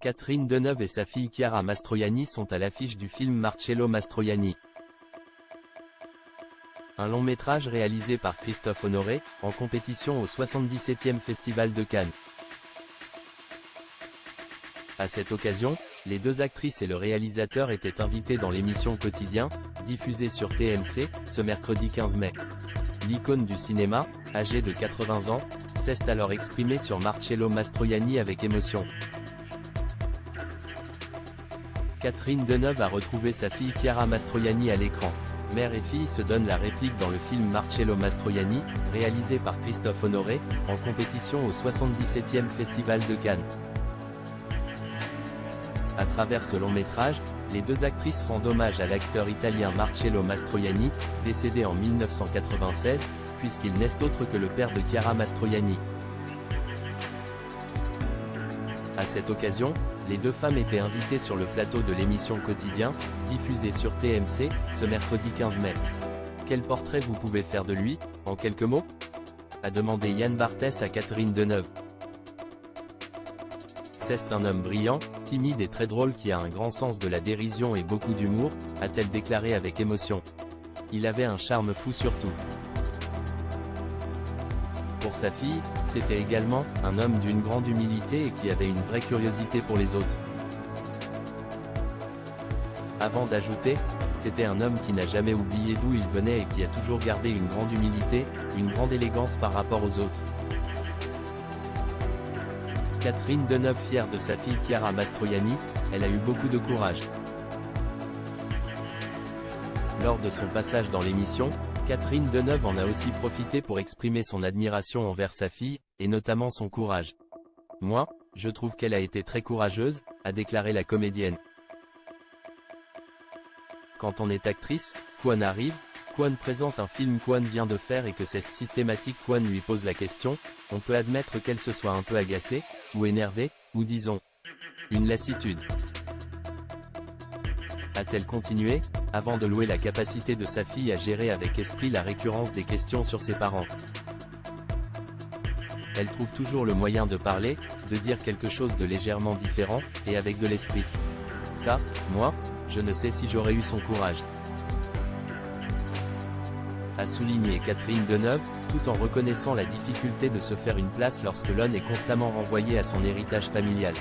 Catherine Deneuve et sa fille Chiara Mastroianni sont à l'affiche du film Marcello Mastroianni. Un long métrage réalisé par Christophe Honoré, en compétition au 77e Festival de Cannes. À cette occasion, les deux actrices et le réalisateur étaient invités dans l'émission Quotidien, diffusée sur TMC, ce mercredi 15 mai. L'icône du cinéma, âgée de 80 ans, s'est alors exprimée sur Marcello Mastroianni avec émotion. Catherine Deneuve a retrouvé sa fille Chiara Mastroianni à l'écran. Mère et fille se donnent la réplique dans le film Marcello Mastroianni, réalisé par Christophe Honoré, en compétition au 77e Festival de Cannes. À travers ce long métrage, les deux actrices rendent hommage à l'acteur italien Marcello Mastroianni, décédé en 1996, puisqu'il n'est autre que le père de Chiara Mastroianni. À cette occasion, les deux femmes étaient invitées sur le plateau de l'émission Quotidien, diffusée sur TMC, ce mercredi 15 mai. Quel portrait vous pouvez faire de lui, en quelques mots ? A demandé Yann Barthès à Catherine Deneuve. C'est un homme brillant, timide et très drôle qui a un grand sens de la dérision et beaucoup d'humour, a-t-elle déclaré avec émotion. Il avait un charme fou surtout. Pour sa fille, c'était également un homme d'une grande humilité et qui avait une vraie curiosité pour les autres. Avant d'ajouter, c'était un homme qui n'a jamais oublié d'où il venait et qui a toujours gardé une grande humilité, une grande élégance par rapport aux autres. Catherine Deneuve, fière de sa fille Chiara Mastroianni, elle a eu beaucoup de courage. Lors de son passage dans l'émission, Catherine Deneuve en a aussi profité pour exprimer son admiration envers sa fille, et notamment son courage. « Moi, je trouve qu'elle a été très courageuse », a déclaré la comédienne. Quand on est actrice, Kwan arrive, Kwan présente un film Kwan vient de faire et que c'est systématique. Kwan lui pose la question, on peut admettre qu'elle se soit un peu agacée, ou énervée, ou disons, une lassitude. A-t-elle continué, avant de louer la capacité de sa fille à gérer avec esprit la récurrence des questions sur ses parents. Elle trouve toujours le moyen de parler, de dire quelque chose de légèrement différent, et avec de l'esprit. Ça, moi, je ne sais si j'aurais eu son courage. A souligné Catherine Deneuve, tout en reconnaissant la difficulté de se faire une place lorsque l'on est constamment renvoyé à son héritage familial.